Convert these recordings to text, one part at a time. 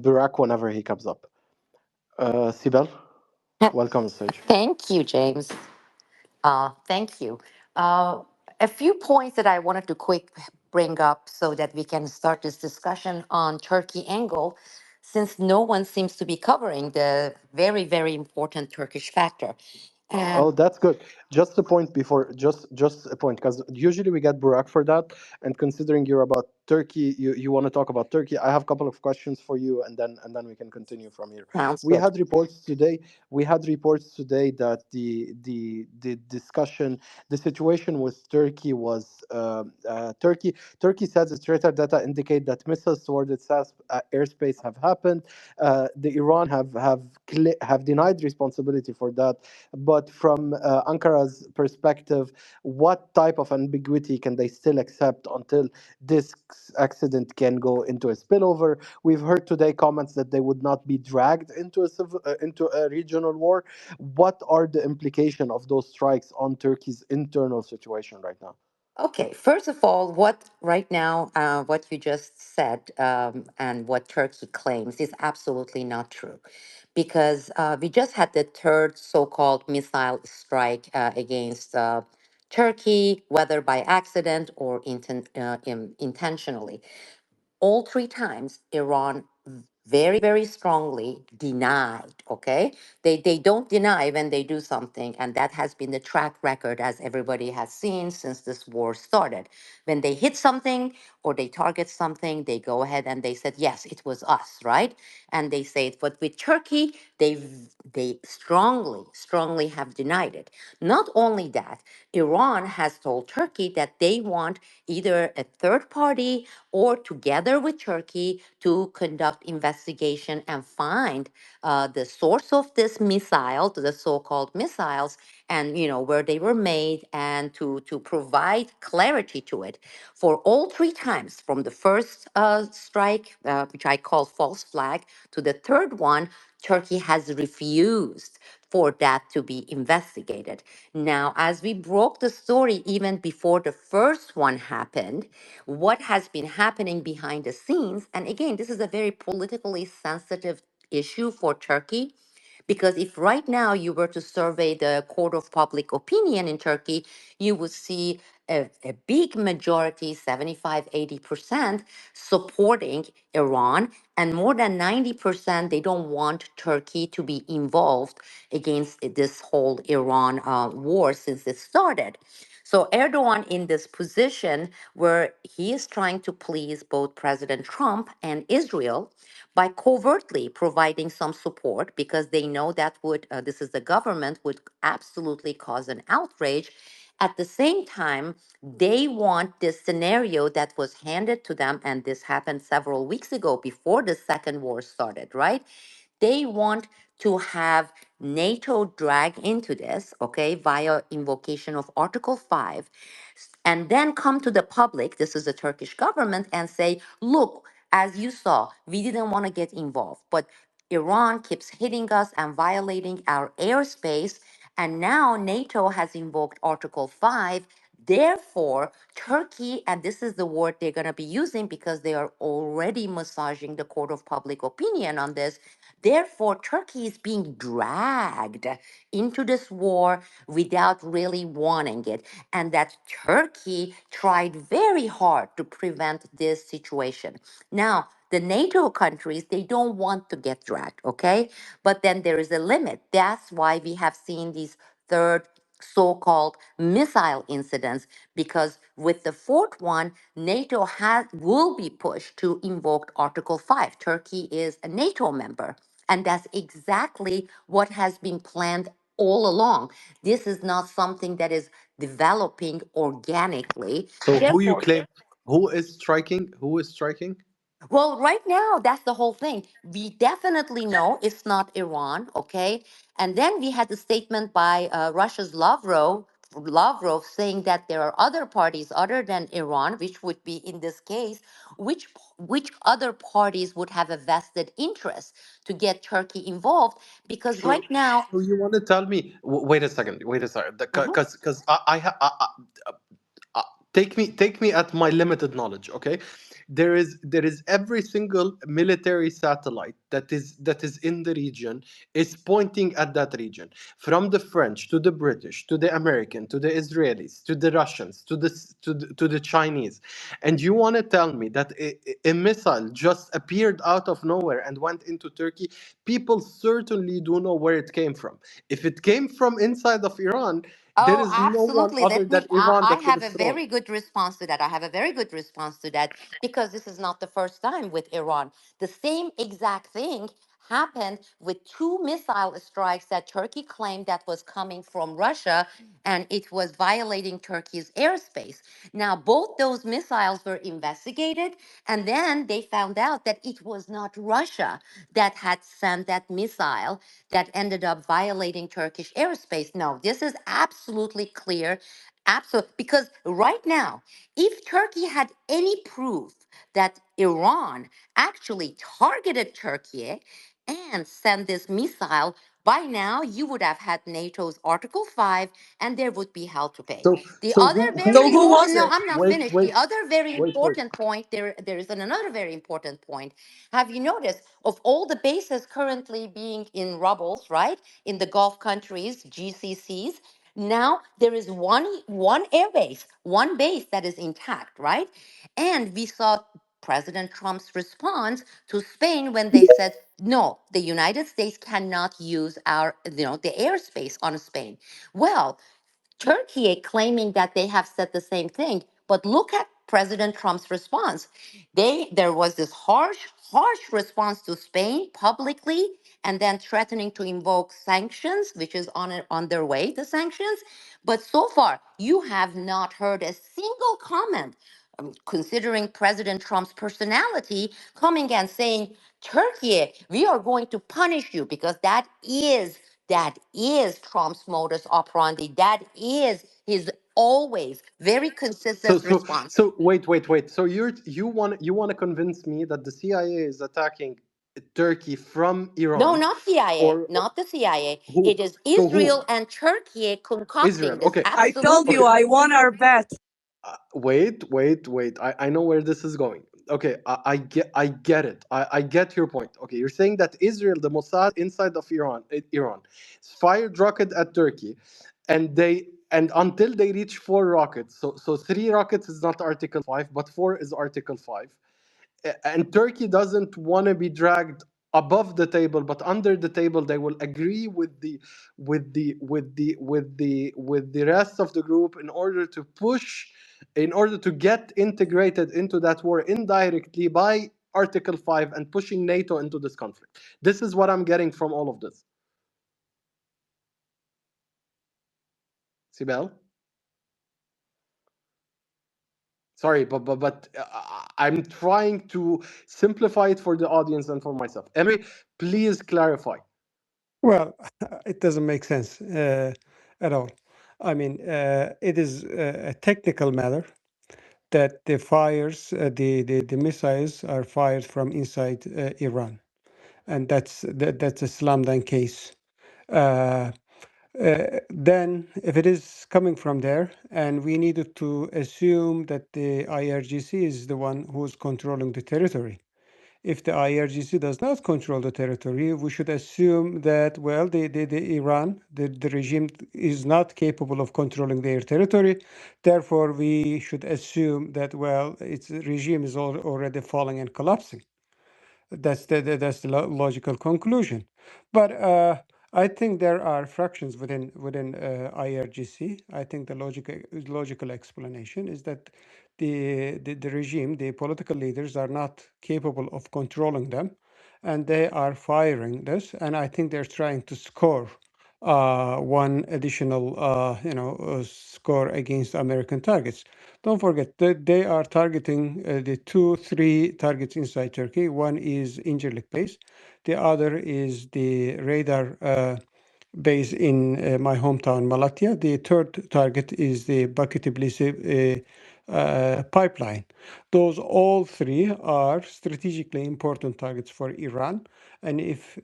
Barack whenever he comes up. Sibel, welcome on stage. Thank you, James. Thank you. Uh, a few points that I wanted to quick bring up so that we can start this discussion on Turkey angle, since no one seems to be covering the very, very important Turkish factor. Oh, And that's good. Just a point before, just a point, because usually we get Burak for that. And considering you're about Turkey, you want to talk about Turkey. I have a couple of questions for you, and then we can continue from here. sounds We good. had reports today. We had reports today that the discussion, the situation with Turkey was Turkey. Turkey says its radar data indicate that missiles toward its airspace have happened. The Iran have denied responsibility for that, but from Ankara's perspective, what type of ambiguity can they still accept until this accident can go into a spillover? We've heard today comments that they would not be dragged into into a regional war. What are the implications of those strikes on Turkey's internal situation right now? Okay, first of all, what right now, what you just said, and what Turkey claims is absolutely not true, because we just had the third so-called missile strike against Turkey, whether by accident or intentionally. All three times Iran very, very strongly denied. Okay, they don't deny when they do something, and that has been the track record, as everybody has seen since this war started. When they hit something or they target something, they go ahead and they said yes, it was us, right? And they say it. But with Turkey, they strongly have denied it. Not only that, Iran has told Turkey that they want either a third party or together with Turkey to conduct investigation and find the source of this missile, the so-called missiles, and where they were made, and to provide clarity to it. For all three times, from the first strike, which I call false flag, to the third one, Turkey has refused for that to be investigated. Now, as we broke the story even before the first one happened, what has been happening behind the scenes, and again, this is a very politically sensitive issue for Turkey, because if right now you were to survey the court of public opinion in Turkey, you would see a big majority, 75, 80%, supporting Iran, and more than 90%, they don't want Turkey to be involved against this whole Iran war since it started. So Erdogan in this position where he is trying to please both President Trump and Israel by covertly providing some support, because they know that would this is the government, would absolutely cause an outrage. At the same time, they want this scenario that was handed to them, and this happened several weeks ago before the second war started, right? They want to have NATO drag into this, okay, via invocation of Article 5, and then come to the public, this is the Turkish government, and say, look, as you saw, we didn't want to get involved, but Iran keeps hitting us and violating our airspace, and now NATO has invoked Article 5. Therefore, Turkey, and this is the word they're going to be using because they are already massaging the court of public opinion on this. Therefore, Turkey is being dragged into this war without really wanting it. And that Turkey tried very hard to prevent this situation. Now, the NATO countries, they don't want to get dragged, okay? But then there is a limit. That's why we have seen these third so-called missile incidents, because with the fourth one, NATO will be pushed to invoke Article 5. Turkey is a NATO member, and that's exactly what has been planned all along. This is not something that is developing organically. So who you Therefore, claim? Who is striking? Who is striking? well, right now, that's the whole thing. We definitely know it's not Iran, okay? And then we had the statement by Russia's Lavrov saying that there are other parties other than Iran, which would be in this case, which other parties would have a vested interest to get Turkey involved? Because So, right now, so you want to tell me? Wait a second. Wait a second. Mhm. Because take me at my limited knowledge. Okay, there is every single military satellite that is in the region is pointing at that region, from the French to the British to the American to the Israelis to the Russians to the Chinese. And you want to tell me that a missile just appeared out of nowhere and went into Turkey? People certainly do know where it came from. If it came from inside of Iran, there Oh, is no one absolutely. other Let than me, Iran I that could have a destroy. very good response to that. I have a very good response to that because this is not the first time with Iran. The same exact thing happened with two missile strikes that Turkey claimed that was coming from Russia and it was violating Turkey's airspace. Now, both those missiles were investigated and then they found out that it was not Russia that had sent that missile that ended up violating Turkish airspace. No, this is absolutely clear. Absolutely. Because right now, if Turkey had any proof that Iran actually targeted Turkey and sent this missile, by now you would have had NATO's Article 5 and there would be hell to pay. So, The so other who very So who important, was no, it? I'm not wait, finished. wait, The other very wait. important point, there is another very important point. Have you noticed of all the bases currently being in rubbles, right? In the Gulf countries, GCCs, now there is one air base, one base that is intact, right? And we saw President Trump's response to Spain when they said, no, the United States cannot use our, the airspace on Spain. Well, Turkey claiming that they have said the same thing. But look at President Trump's response. There was this harsh response to Spain publicly, and then threatening to invoke sanctions, which is on their way, the sanctions. But so far, you have not heard a single comment. Considering President Trump's personality, coming and saying, Turkey, we are going to punish you because that is Trump's modus operandi. That is his always very So, consistent so, response. so, wait. So you want to convince me that the CIA is attacking Turkey from No, Iran, not CIA, or not the CIA. who? It is So who? Israel and Turkey concocting Israel. this. Okay, I told okay. you Absolutely. I won our bet. Wait. I know where this is going. Okay, I get it. I get your point. Okay, you're saying that Israel, the Mossad inside of Iran, fired rocket at Turkey, and until they reach four rockets. So three rockets is not Article 5, but four is Article 5. And Turkey doesn't want to be dragged above the table, but under the table they will agree with the rest of the group in order to get integrated into that war indirectly by Article 5 and pushing NATO into this conflict. This is what I'm getting from all of this. Sibel? Sorry, but I'm trying to simplify it for the audience and for myself. Emre, please clarify. Well, it doesn't make sense at all. I mean, it is a technical matter that the fires, the missiles are fired from inside Iran, and that's a slam dunk case. Uh, then, if it is coming from there, and we needed to assume that the IRGC is the one who's controlling the territory. If the IRGC does not control the territory, we should assume that, well, the Iran, the regime is not capable of controlling their territory. Therefore, we should assume that, well, its regime is already falling and collapsing. That's the logical conclusion. But I think there are fractions within IRGC. I think the logical explanation is that the regime, the political leaders, are not capable of controlling them, and they are firing this. And I think they're trying to score one additional, score against American targets. Don't forget that they are targeting the three targets inside Turkey. One is Incirlik base, the other is the radar base in my hometown, Malatya. The third target is the Bakü Tbilisi pipeline. Those all three are strategically important targets for Iran. And if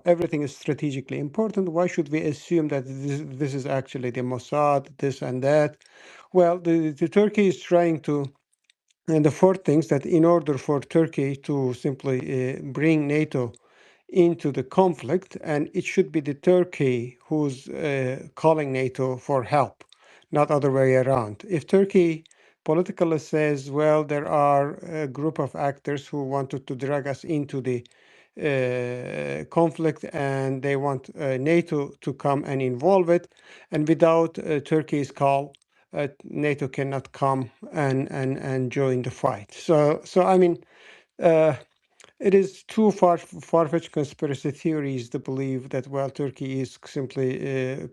everything is strategically important, why should we assume that this is actually the Mossad, this and that? Well, the Turkey is trying to And the fourth thing is that in order for Turkey to simply bring NATO into the conflict, and it should be the Turkey who's calling NATO for help, not other way around. If Turkey politically says, well, there are a group of actors who wanted to drag us into the conflict and they want NATO to come and involve it, and without Turkey's call, NATO cannot come and join the fight. So I mean, uh, it is too far-fetched conspiracy theories to believe that, well, Turkey is simply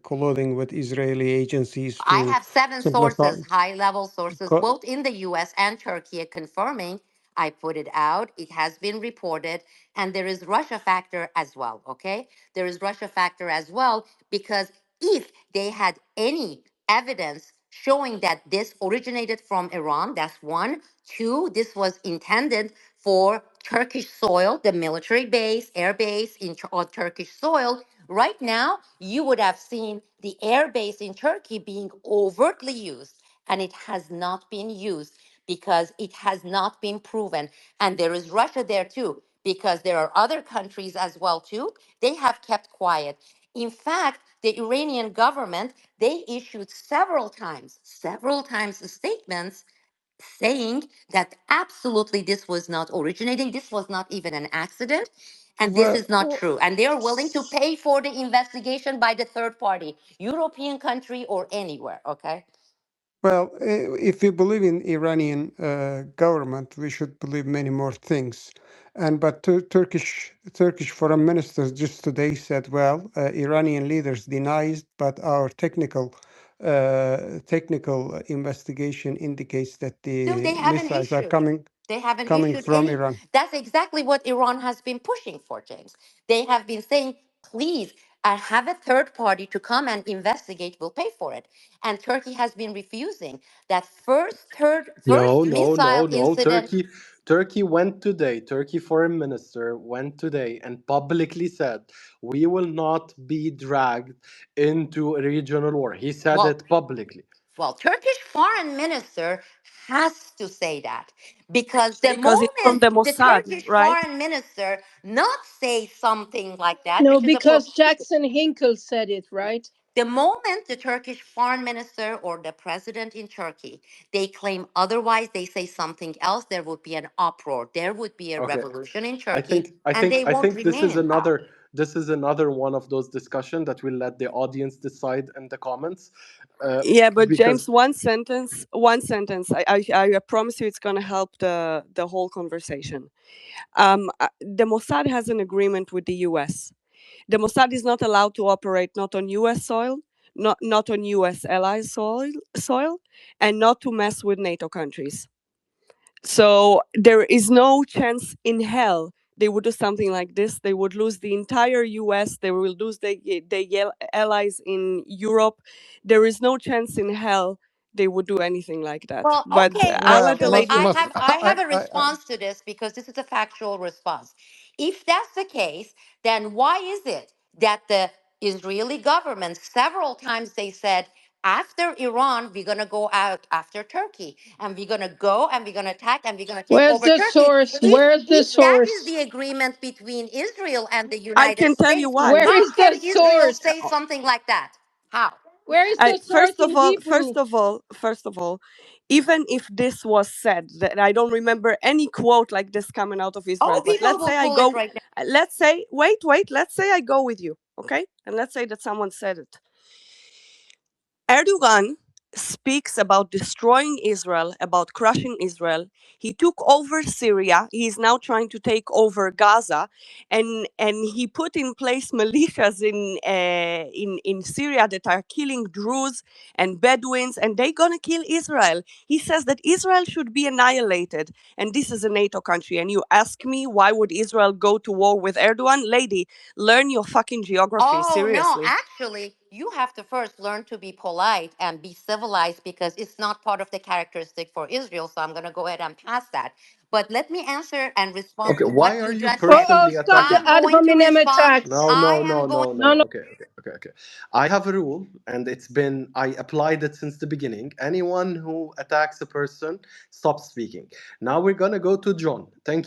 colluding with Israeli agencies I to have seven simply sources, high level sources, co- both in the US and Turkey, confirming. I put it out. It has been reported. And there is Russia factor as well. Okay. There is Russia factor as well, because if they had any evidence showing that this originated from Iran, that's one. Two, this was intended for Turkish soil, the military base, air base on Turkish soil. Right now, you would have seen the air base in Turkey being overtly used, and it has not been used because it has not been proven. And there is Russia there too, because there are other countries as well too. They have kept quiet. In fact, the Iranian government, they issued several times statements saying that absolutely this was not originating, this was not even an accident, and this well, is not true. And they are willing to pay for the investigation by the third party, European country or anywhere. Okay. well, if we believe in Iranian government, we should believe many more things. And but Turkish foreign minister just today said, well, Iranian leaders denies, but our technical investigation indicates that No, the they haven't missiles are issued. They haven't coming issued from any. Iran. That's exactly what Iran has been pushing for, James. They have been saying, please, have a third party to come and investigate. We'll pay for it. And Turkey has been refusing that No, first no, missile no, no. incident. Turkey went today. Turkey foreign minister went today and publicly said, "We will not be dragged into a regional war." He said Well, it publicly. Turkish foreign minister has to say that, because the because it's from the moment the Mossad, Turkish right? foreign minister not say something like that, No, which is a because Jackson Hinkle said it, right? the moment the Turkish foreign minister or the president in Turkey, they claim otherwise, they say something else, there would be an uproar, there would be a Okay, revolution in I Turkey, think I and think they I won't think remain in power. this is another one of those discussions that we'll let the audience decide in the comments, Yeah, but because James, one sentence. I promise you, it's gonna help the whole conversation. The Mossad has an agreement with the U.S. The Mossad is not allowed to operate not on U.S. soil, not on U.S. allies soil, and not to mess with NATO countries. So there is no chance in hell they would do something like this. They would lose the entire US. They will lose the allies in Europe. There is no chance in hell they would do anything like that. Well, But okay, I'll let the actually, Must, lady. I must, have I have a I response to this, because this is a factual response. If that's the case, then why is it that the Israeli government several times they said, after Iran, we're gonna go out after Turkey, and we're gonna go and we're gonna attack and we're gonna take Where's over the Turkey? source? If Where's the that is source? the agreement between Israel and the I United can tell you States, why. Where how is can the Israel source? say something like that? How? Where is the source First in of all, Hebrew? even if this was said, that I don't remember any quote like this coming out of Israel. Oh, But people let's will say I pull it go. right now. Let's say wait. Let's say I go with you, okay? And let's say that someone said it. Erdogan speaks about destroying Israel, about crushing Israel. He took over Syria. He is now trying to take over Gaza, and he put in place militias in Syria that are killing Druze and Bedouins, and they're gonna kill Israel. He says that Israel should be annihilated, and this is a NATO country. And you ask me why would Israel go to war with Erdogan? Lady, learn your fucking geography. Oh, no, Seriously. actually, you have to first learn to be polite and be civilized, because it's not part of the characteristic for Israel. So I'm going to go ahead and pass that. But let me answer and respond okay, to what why are you you just said. Oh, personally stop the attacking? I'm ad going to hominem respond. attacks. No, I no, am no, going. no, no. No, no. Okay, okay. okay. I have a rule, and I applied it since the beginning. Anyone who attacks a person stops speaking. Now we're gonna go to John. Thank